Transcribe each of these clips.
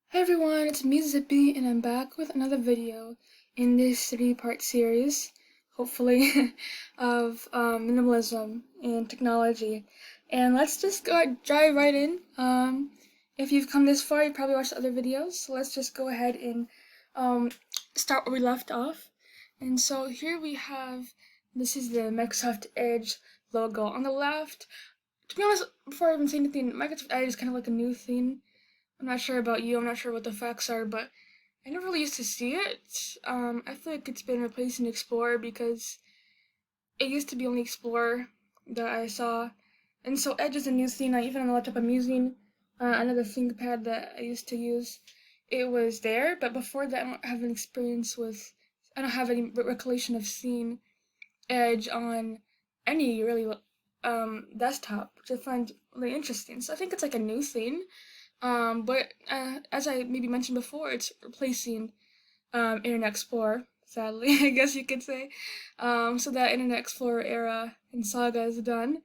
Hey everyone, it's me Zippy, and I'm back with another video in this three-part series, hopefully, of minimalism and technology. And let's just dive right in. If you've come this far, you probably watched other videos, so let's just go ahead and um, start where we left off. And so here we have, this is the Microsoft Edge logo. On the left, to be honest, before I even say anything, Microsoft Edge is kind of like a new thing. I'm not sure about you, I'm not sure what the facts are, but I never really used to see it. I feel like it's been replacing Explorer because it used to be only Explorer that I saw. And so Edge is a new thing. Even on the laptop I'm using, another ThinkPad that I used to use, it was there. But before that, I don't have an experience with, I don't have any recollection of seeing Edge on any really desktop, which I find really interesting. So I think it's like a new thing. But as I maybe mentioned before, it's replacing Internet Explorer, sadly, I guess you could say. So that Internet Explorer era and saga is done.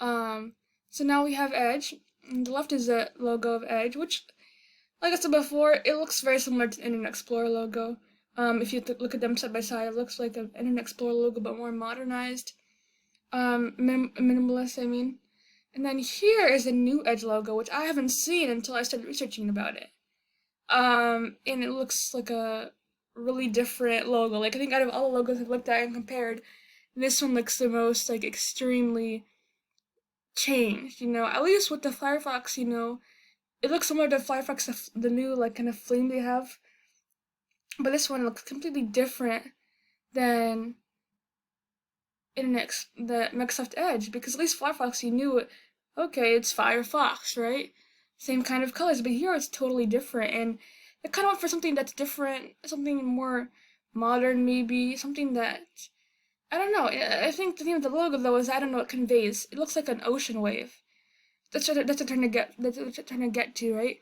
So now we have Edge. On the left is the logo of Edge, which, like I said before, it looks very similar to the Internet Explorer logo. If you look at them side by side, it looks like an Internet Explorer logo, but more modernized. Minimalist, I mean. And then here is the new Edge logo, which I haven't seen until I started researching about it. And it looks like a really different logo. Like, I think out of all the logos I've looked at and compared, this one looks the most, like, extremely changed, At least with the Firefox, it looks similar to Firefox, the new, like, kind of flame they have. But this one looks completely different than the Microsoft Edge, because at least Firefox, you knew it. Okay, it's Firefox, right? Same kind of colors, but here it's totally different, and I kind of went for something that's different, something more modern, maybe something that I don't know. I think the theme of the logo, though, is I don't know what it conveys. It looks like an ocean wave. That's what I'm trying to get. That's what I'm trying to get to, right?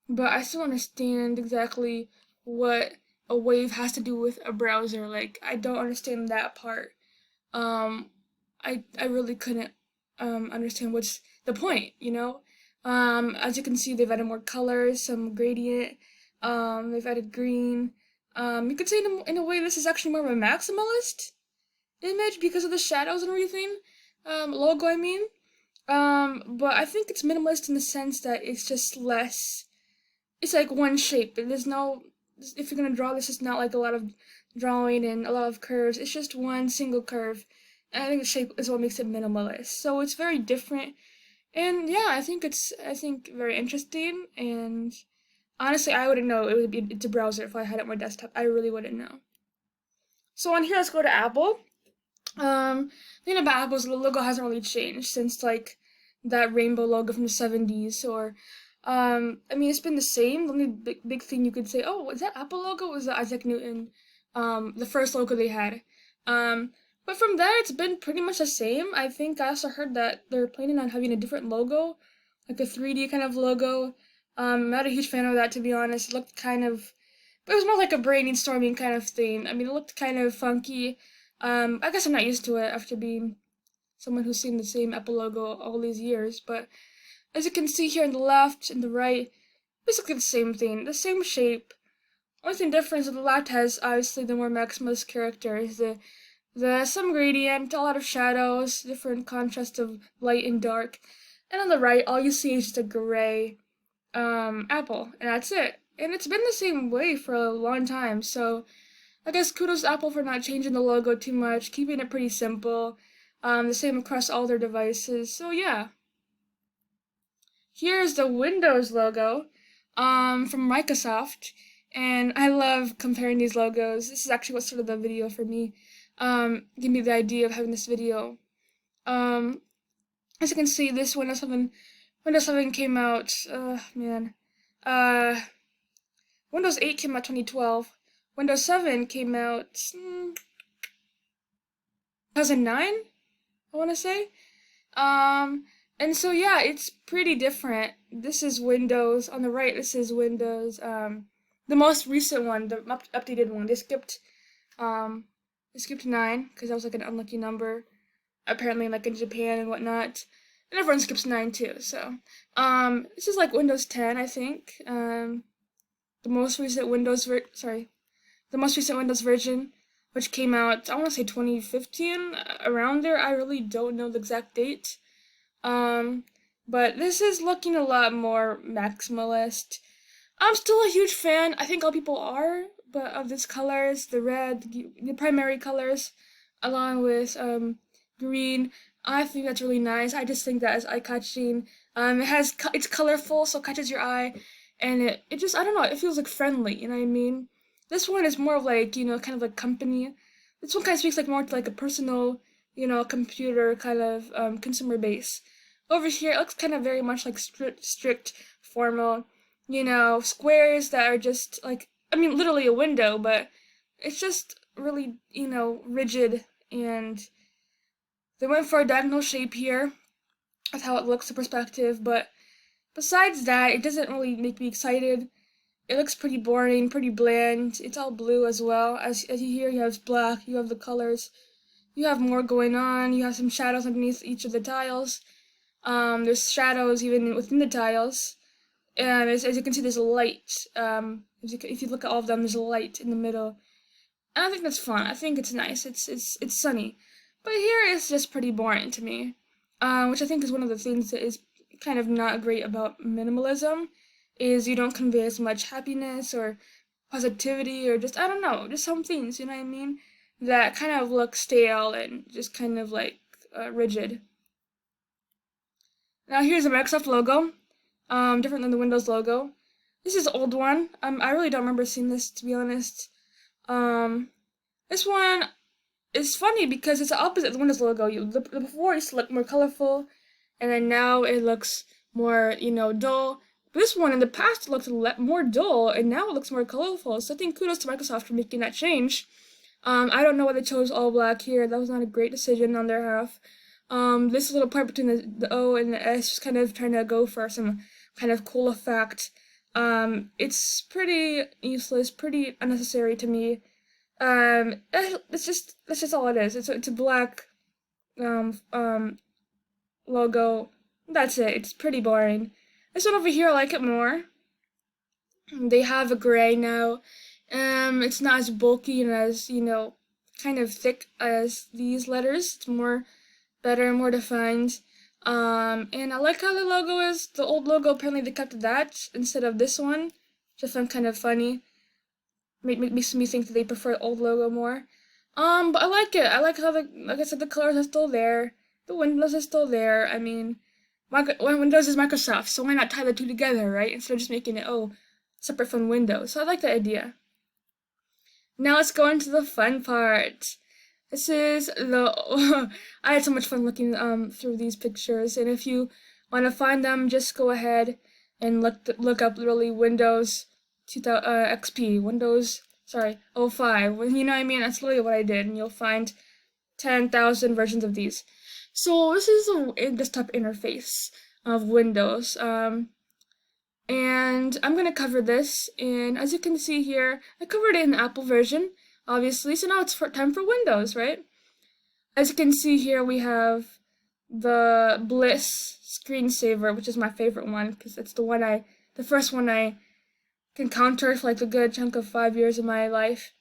But I still don't understand exactly what a wave has to do with a browser. Like, I don't understand that part. um, I really couldn't understand what's the point. As you can see, they've added more colors, some gradient. They've added green. You could say in a way this is actually more of a maximalist image because of the shadows and everything. Logo, I mean. But I think it's minimalist in the sense that it's just less. It's like one shape. There's no. If you're gonna draw this, it's not like a lot of drawing and a lot of curves. It's just one single curve. And I think the shape is what makes it minimalist. So it's very different. And yeah, I think very interesting. And honestly, I wouldn't know it's a browser if I had it on my desktop. I really wouldn't know. So on here, let's go to Apple. The thing about Apple is the logo hasn't really changed since like that rainbow logo from the 70s or I mean it's been the same. The only big thing you could say, oh, is that Apple logo? Was that Isaac Newton? The first logo they had. But from there it's been pretty much the same. I think I also heard that they're planning on having a different logo, like a 3D kind of logo. I'm not a huge fan of that, to be honest. It looked kind of, but it was more like a brainstorming kind of thing. I mean, it looked kind of funky. I guess I'm not used to it after being someone who's seen the same Apple logo all these years, but as you can see here on the left and the right, basically the same thing, the same shape. Only thing different is that the left has obviously the more maximalist characters, the some gradient, a lot of shadows, different contrast of light and dark, and on the right, all you see is just a gray apple, and that's it. And it's been the same way for a long time, so I guess kudos to Apple for not changing the logo too much, keeping it pretty simple. The same across all their devices. So yeah. Here's the Windows logo from Microsoft. And I love comparing these logos. This is actually what started the video for me. Give me the idea of having this video. As you can see, this Windows 7 came out, man. Uh, Windows 8 came out 2012. Windows 7 came out 2009, I want to say. And so yeah, it's pretty different. This is Windows on the right. This is Windows, the most recent one, the updated one. They skipped 9 because that was like an unlucky number, apparently, like in Japan and whatnot. And everyone skips 9 too. So, this is like Windows 10, I think. the most recent the most recent Windows version, which came out, I want to say 2015, around there. I really don't know the exact date. Um, but this is looking a lot more maximalist. I'm still a huge fan. I think all people are, but of these colors, the red, the primary colors, along with green. I think that's really nice. I just think that is eye catching. It's colorful, so it catches your eye, and it just, I don't know, it feels like friendly. You know what I mean? This one is more of like, kind of like company. This one kind of speaks like more to like a personal, computer kind of consumer base. Over here, it looks kind of very much like strict, formal, squares that are just like, I mean, literally a window, but it's just really, rigid, and they went for a diagonal shape here. That's how it looks, the perspective, but besides that, it doesn't really make me excited. It looks pretty boring, pretty bland. It's all blue as well. As you hear, you have black, you have the colors. You have more going on. You have some shadows underneath each of the tiles. There's shadows even within the tiles. And as you can see, there's a light. If you look at all of them, there's a light in the middle. And I think that's fun. I think it's nice. It's sunny. But here it's just pretty boring to me. Which I think is one of the things that is kind of not great about minimalism, is you don't convey as much happiness or positivity or just, I don't know, just some things, you know what I mean, that kind of look stale and just kind of like rigid. Now here's the Microsoft logo, different than the Windows logo. This is an old one. I really don't remember seeing this, to be honest. This one is funny because it's the opposite of the Windows logo. Before it used to look more colorful, and then now it looks more, dull. This one in the past looked more dull, and now it looks more colorful. So I think kudos to Microsoft for making that change. I don't know why they chose all black here. That was not a great decision on their half. This little part between the O and the S, just kind of trying to go for some kind of cool effect. It's pretty useless, pretty unnecessary to me. That's just all it is. It's a black logo. That's it. It's pretty boring. This one over here, I like it more. They have a gray now. It's not as bulky and as, kind of thick as these letters. It's better, more defined. And I like how the logo is. The old logo, apparently they kept that instead of this one. Just found kind of funny. Makes me think that they prefer the old logo more. But I like it. I like how like I said, the colors are still there. The windows are still there. I mean, Windows is Microsoft, so why not tie the two together, right? Instead of just making it, separate from Windows. So I like the idea. Now let's go into the fun part. This is the, I had so much fun looking through these pictures, and if you want to find them, just go ahead and look up literally Windows 2000 XP, oh 05. You know what I mean? That's literally what I did, and you'll find 10,000 versions of these. So this is a desktop interface of Windows, and I'm going to cover this, and as you can see here, I covered it in the Apple version, obviously, so now it's time for Windows, right? As you can see here, we have the Bliss Screensaver, which is my favorite one, because it's the first one I encountered for like a good chunk of 5 years of my life.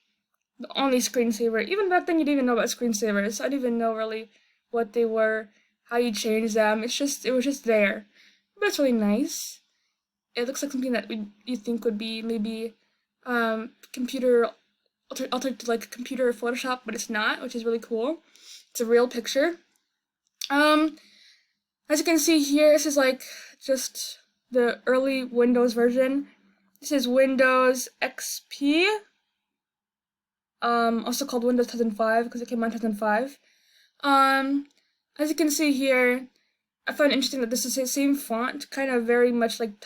The only screensaver. Even back then, you didn't even know about screensavers. I didn't even know really what they were, how you change them. It was just there. But it's really nice. It looks like something that you think would be maybe computer altered to like computer Photoshop, but it's not, which is really cool. It's a real picture. As you can see here, this is like just the early Windows version. This is Windows XP, also called Windows 2005 because it came out in 2005. As you can see here, I find it interesting that this is the same font, kind of very much like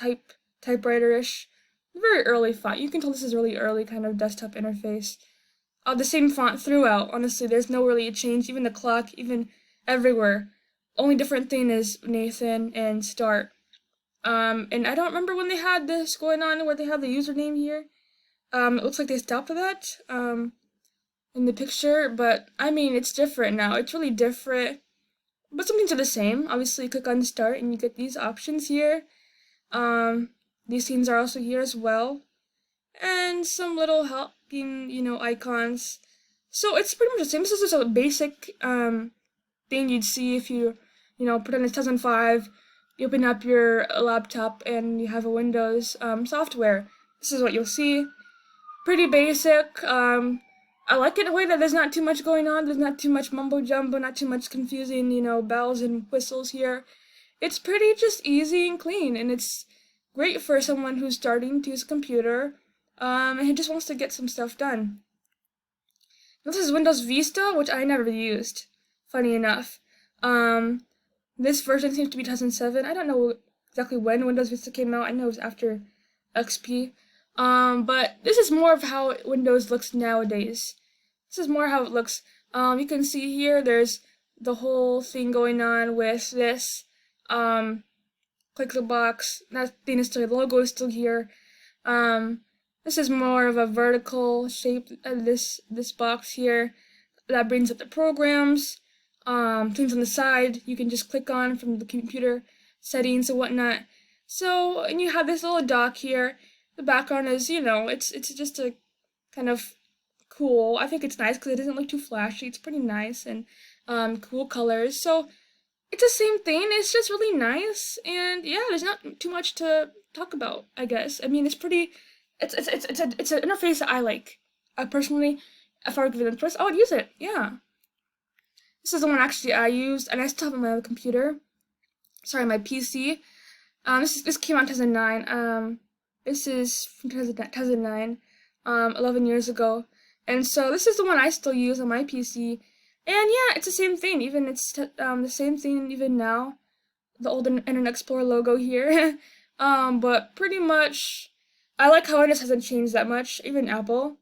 typewriter-ish. Very early font. You can tell this is really early kind of desktop interface. The same font throughout, honestly. There's no really change, even the clock, even everywhere. Only different thing is Nathan and Start. And I don't remember when they had this going on, where they have the username here. It looks like they stopped that, in the picture, but I mean, it's different now. It's really different, but some things are the same. Obviously, you click on Start and you get these options here. These things are also here as well. and some little helping, icons. So it's pretty much the same. This is just a basic thing you'd see if put in a 2005, you open up your laptop and you have a Windows software. This is what you'll see. Pretty basic. I like it in a way that there's not too much going on. There's not too much mumbo jumbo, not too much confusing, bells and whistles here. It's pretty just easy and clean, and it's great for someone who's starting to use a computer, and who just wants to get some stuff done. This is Windows Vista, which I never used, funny enough. This version seems to be 2007. I don't know exactly when Windows Vista came out. I know it was after XP. But this is more of how Windows looks nowadays. This is more how it looks. You can see here there's the whole thing going on with this. Click the box. That thing is still, the logo is still here. This is more of a vertical shape of this box here. That brings up the programs. Things on the side you can just click on from the computer settings and whatnot. So, and you have this little dock here. The background is, it's just a kind of cool. I think it's nice because it doesn't look too flashy. It's pretty nice and cool colors. So it's the same thing. It's just really nice, and yeah, there's not too much to talk about, I guess. I mean, it's pretty. It's an interface that I like. I personally, if I were given a choice, I would use it. Yeah. This is the one actually I used, and I still have it on my other computer. Sorry, my PC. This came out in 2009. This is from 2009, 11 years ago. And so this is the one I still use on my PC. And yeah, it's the same thing. Even it's the same thing even now. The old Internet Explorer logo here. But pretty much, I like how it just hasn't changed that much. Even Apple.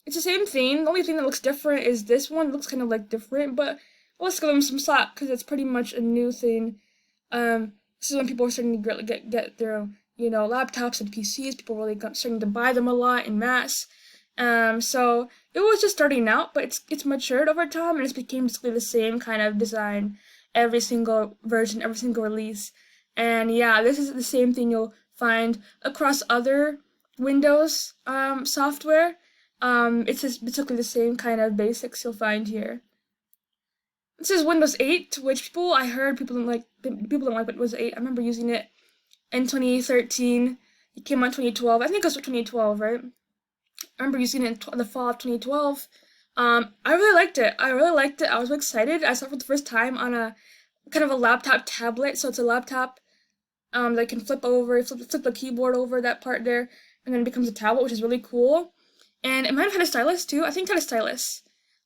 It's the same thing. The only thing that looks different is this one. It looks kind of like different, but let's give them some slack because it's pretty much a new thing. This is when people are starting to get their laptops and PCs. People really starting to buy them a lot in mass. So it was just starting out, but it's matured over time, and it's became basically the same kind of design every single version, every single release. And yeah, this is the same thing you'll find across other Windows software. It's just basically the same kind of basics you'll find here. This is Windows 8, which I heard people don't like Windows 8. I remember using it in 2013. It came out in 2012. I think it was 2012, right? I remember using it in the fall of 2012. I really liked it. I was excited. I saw it for the first time on a kind of a laptop tablet. So it's a laptop that can flip over, flip the keyboard over that part there, and then it becomes a tablet, which is really cool. And it might have had a stylus too. I think it had a stylus.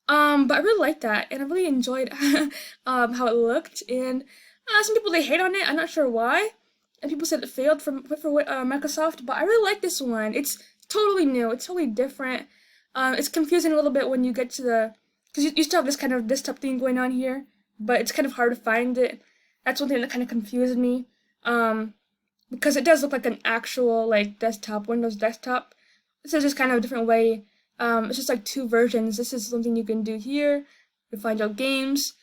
But I really liked that, and I really enjoyed how it looked. And some people, they hate on it. I'm not sure why. And people said it failed for Microsoft, but I really like this one. It's totally new. It's totally different. It's confusing a little bit when you get to because you still have this kind of desktop thing going on here, but it's kind of hard to find it. That's one thing that kind of confused me. Because it does look like an actual desktop, Windows desktop. This is just kind of a different way. It's just like two versions. This is something you can do here. You find out games,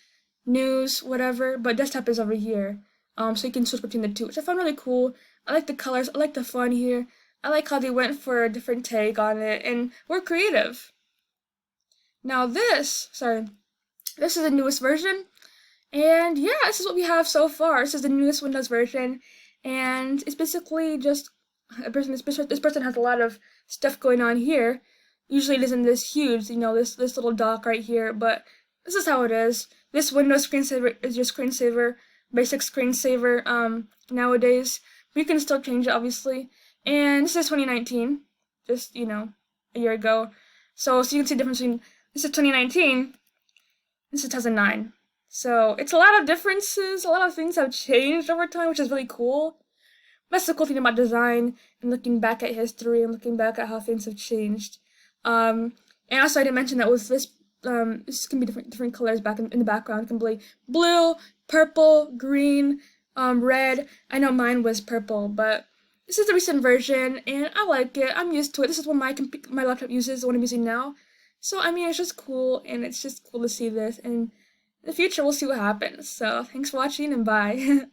news, whatever, but desktop is over here. So you can switch between the two, which I found really cool. I like the colors, I like the fun here. I like how they went for a different take on it, and were creative. Now this is the newest version, and yeah, this is what we have so far. This is the newest Windows version, and it's basically just this person has a lot of stuff going on here. Usually it isn't this huge, this little dock right here, but this is how it is. This Windows screensaver is your screensaver, basic screensaver, nowadays. But you can still change it, obviously. And this is 2019, just, a year ago. So you can see the difference between, this is 2019, this is 2009. So it's a lot of differences, a lot of things have changed over time, which is really cool. That's the cool thing about design, and looking back at history, and looking back at how things have changed. And also I didn't mention that with this, this can be different colors back in the background. It can be blue, purple, green, red. I know mine was purple, but this is the recent version, and I like it. I'm used to it. This is what my laptop uses, the one I'm using now. So, I mean, it's just cool, and it's just cool to see this. And in the future, we'll see what happens. So, thanks for watching, and bye.